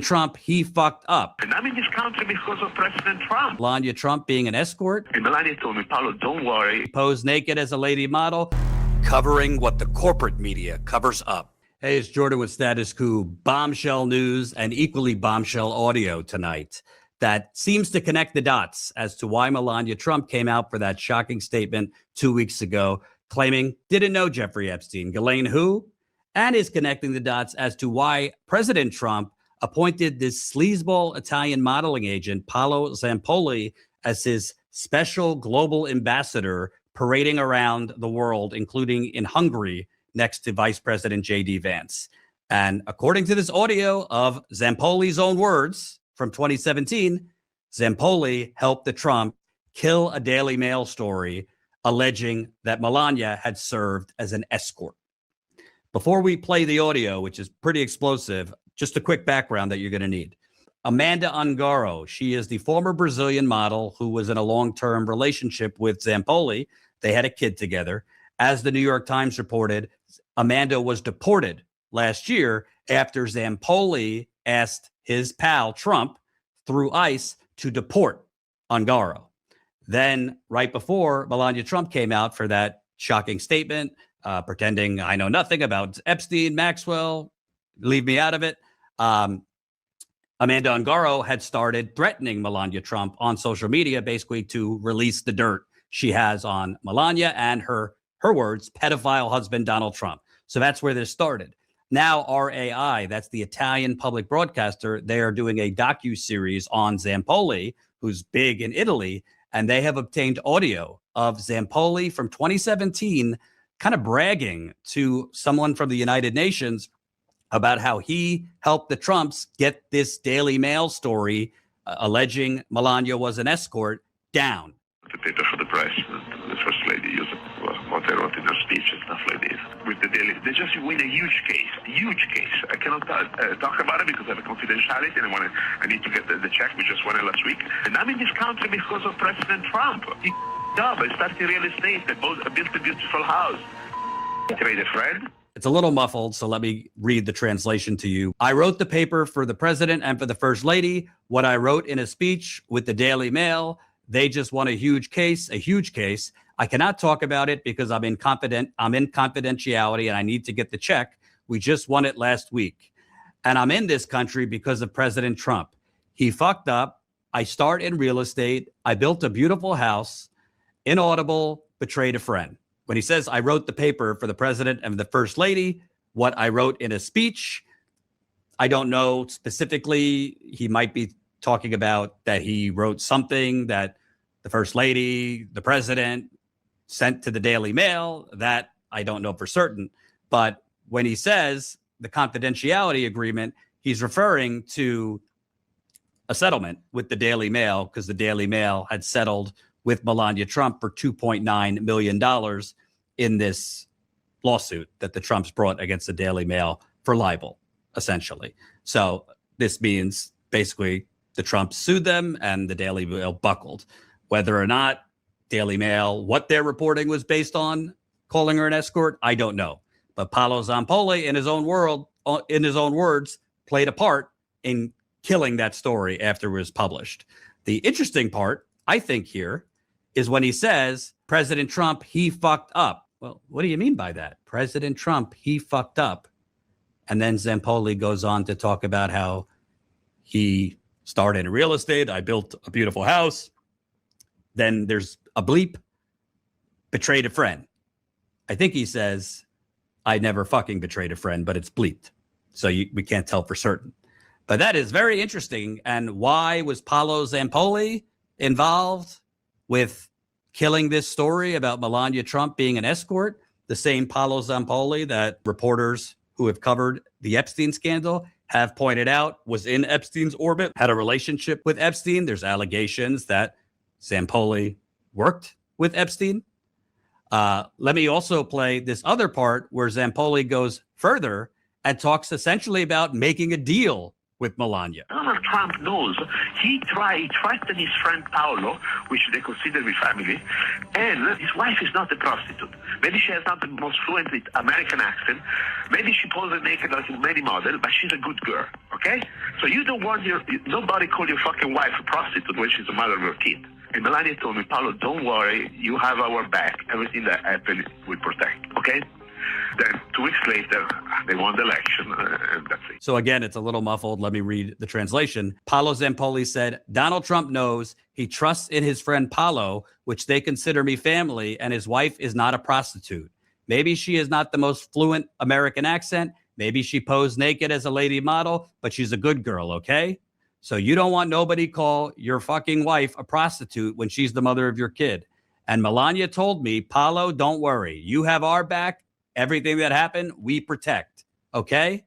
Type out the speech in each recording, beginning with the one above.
Trump, he fucked up. And I'm in this country because of President Trump. Melania Trump being an escort. And Melania told me, Paolo, don't worry. Posed naked as a lady model. Covering what the corporate media covers up. Hey, it's Jordan with Status Quo. Bombshell news and equally bombshell audio tonight that seems to connect the dots as to why Melania Trump came out for that shocking statement 2 weeks ago, claiming didn't know Jeffrey Epstein. Ghislaine who? And is connecting the dots as to why President Trump appointed this sleazeball Italian modeling agent, Paolo Zampolli, as his special global ambassador, parading around the world, including in Hungary, next to Vice President J.D. Vance. And according to this audio of Zampoli's own words from 2017, Zampolli helped the Trump kill a Daily Mail story alleging that Melania had served as an escort. Before we play the audio, which is pretty explosive, just a quick background that you're going to need. Amanda Ungaro, she is the former Brazilian model who was in a long-term relationship with Zampolli. They had a kid together. As the New York Times reported, Amanda was deported last year after Zampolli asked his pal Trump through ICE to deport Ungaro. Then right before Melania Trump came out for that shocking statement, pretending I know nothing about Epstein, Maxwell, leave me out of it. Amanda Ungaro had started threatening Melania Trump on social media, basically to release the dirt she has on Melania and her words, pedophile husband, Donald Trump. So that's where this started. Now RAI, that's the Italian public broadcaster, they are doing a docu-series on Zampolli, who's big in Italy, and they have obtained audio of Zampolli from 2017 kind of bragging to someone from the United Nations about how he helped the Trumps get this Daily Mail story alleging Melania was an escort down. The paper for the press, the first lady used what I wrote in her speech and stuff like this. With the Daily, they just win a huge case. I cannot talk about it because I have a confidentiality and I need to get the check. We just won it last week. And I'm in this country because of President Trump. I started real estate. I built a beautiful house. Trade a friend. It's a little muffled, so let me read the translation to you. I wrote the paper for the president and for the first lady. What I wrote in a speech with the Daily Mail, they just won a huge case. I cannot talk about it because I'm in confidentiality and I need to get the check. We just won it last week. And I'm in this country because of President Trump. He fucked up. I start in real estate. I built a beautiful house. Inaudible, betrayed a friend. When he says, I wrote the paper for the president and the first lady, what I wrote in a speech, I don't know specifically. He might be talking about that he wrote something that the first lady, the president sent to the Daily Mail. That I don't know for certain. But when he says the confidentiality agreement, he's referring to a settlement with the Daily Mail because the Daily Mail had settled with Melania Trump for $2.9 million in this lawsuit that the Trumps brought against the Daily Mail for libel, essentially. So this means basically the Trumps sued them and the Daily Mail buckled. Whether or not Daily Mail, what their reporting was based on, calling her an escort, I don't know. But Paolo Zampolli, in his own words, played a part in killing that story after it was published. The interesting part, I think, here is when he says, President Trump, he fucked up. Well, what do you mean by that? President Trump, he fucked up. And then Zampolli goes on to talk about how he started in real estate. I built a beautiful house. Then there's a bleep, betrayed a friend. I think he says, I never fucking betrayed a friend, but it's bleeped. So we can't tell for certain. But that is very interesting. And why was Paolo Zampolli involved with killing this story about Melania Trump being an escort? The same Paolo Zampolli that reporters who have covered the Epstein scandal have pointed out was in Epstein's orbit, had a relationship with Epstein. There's allegations that Zampolli worked with Epstein. Let me also play this other part where Zampolli goes further and talks essentially about making a deal with Melania. Donald Trump knows. He threatened his friend Paolo, which they consider his family, and his wife is not a prostitute. Maybe she has not the most fluent American accent. Maybe she poses naked like many models, but she's a good girl, okay? So you don't want nobody call your fucking wife a prostitute when she's the mother of your kid. And Melania told me, Paolo, don't worry, you have our back. Everything that happens, we protect, okay? Then 2 weeks later, they won the election, and that's it. So again, it's a little muffled. Let me read the translation. Paolo Zampolli said, Donald Trump knows he trusts in his friend Paolo, which they consider me family, and his wife is not a prostitute. Maybe she is not the most fluent American accent. Maybe she posed naked as a lady model, but she's a good girl, okay? So you don't want nobody call your fucking wife a prostitute when she's the mother of your kid. And Melania told me, Paolo, don't worry. You have our back. Everything that happened, we protect. Okay?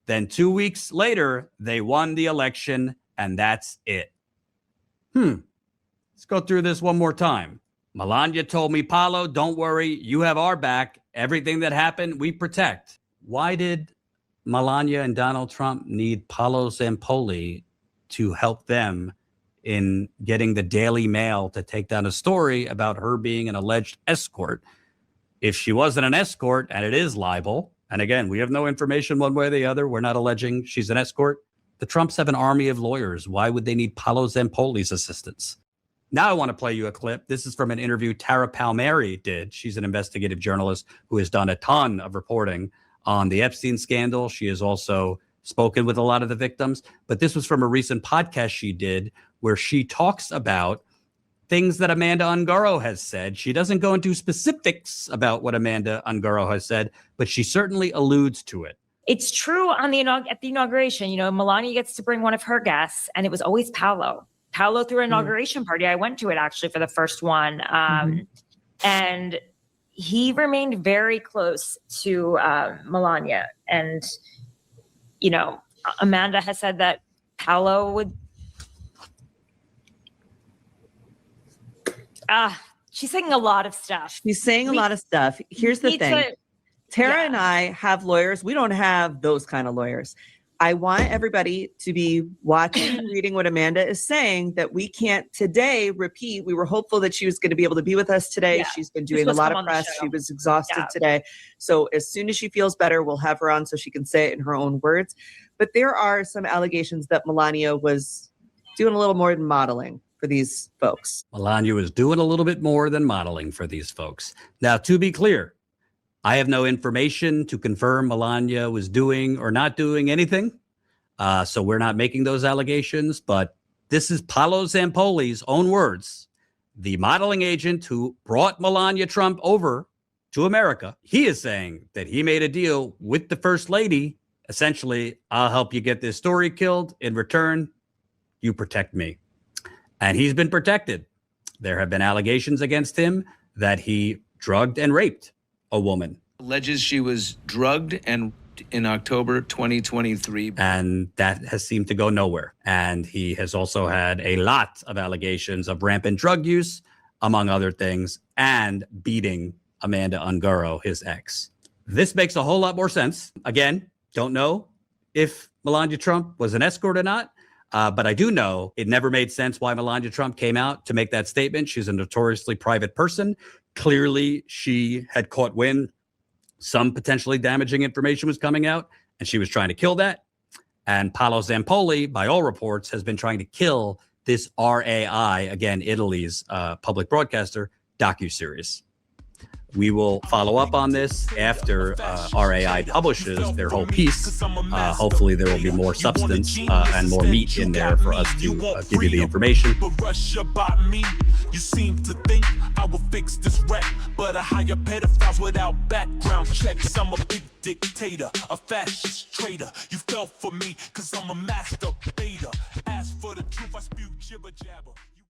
Then 2 weeks later, they won the election, and that's it. Let's go through this one more time. Melania told me, Paolo, don't worry. You have our back. Everything that happened, we protect. Why did Melania and Donald Trump need Paolo Zampolli to help them in getting the Daily Mail to take down a story about her being an alleged escort? If she wasn't an escort, and it is libel, and again, we have no information one way or the other, we're not alleging she's an escort, the Trumps have an army of lawyers. Why would they need Paolo Zampoli's assistance? Now I want to play you a clip. This is from an interview Tara Palmieri did. She's an investigative journalist who has done a ton of reporting on the Epstein scandal. She has also spoken with a lot of the victims, but this was from a recent podcast she did where she talks about things that Amanda Ungaro has said. She doesn't go into specifics about what Amanda Ungaro has said, but she certainly alludes to it. It's true at the inauguration, Melania gets to bring one of her guests, and it was always Paolo. Paolo threw an inauguration party. I went to it actually for the first one. And he remained very close to Melania. And, Amanda has said that Paolo would, she's saying a lot of stuff. She's saying a lot of stuff. Here's the thing. Tara and I have lawyers. We don't have those kind of lawyers. I want everybody to be watching and reading what Amanda is saying that we can't today repeat. We were hopeful that she was going to be able to be with us today. Yeah. She's been doing a lot of press. She was exhausted today. So as soon as she feels better, we'll have her on so she can say it in her own words. But there are some allegations that Melania was doing a little more than modeling for these folks. Melania was doing a little bit more than modeling for these folks. Now, to be clear, I have no information to confirm Melania was doing or not doing anything. So we're not making those allegations, but this is Paolo Zampoli's own words. The modeling agent who brought Melania Trump over to America, he is saying that he made a deal with the First Lady. Essentially, I'll help you get this story killed. In return, you protect me. And he's been protected. There have been allegations against him that he drugged and raped a woman. Alleges she was drugged and in October 2023. And that has seemed to go nowhere. And he has also had a lot of allegations of rampant drug use, among other things, and beating Amanda Ungaro, his ex. This makes a whole lot more sense. Again, don't know if Melania Trump was an escort or not. But I do know it never made sense why Melania Trump came out to make that statement. She's a notoriously private person. Clearly, she had caught wind. Some potentially damaging information was coming out, and she was trying to kill that. And Paolo Zampolli, by all reports, has been trying to kill this RAI, again, Italy's public broadcaster, docuseries. We will follow up on this after RAI publishes their whole piece. Hopefully there will be more substance and more meat in there for us to give you the information. You seem to think I will fix this rap, but I hire pedophiles without background checks. I'm a big dictator, a fascist traitor. You fell for me, cause I'm a master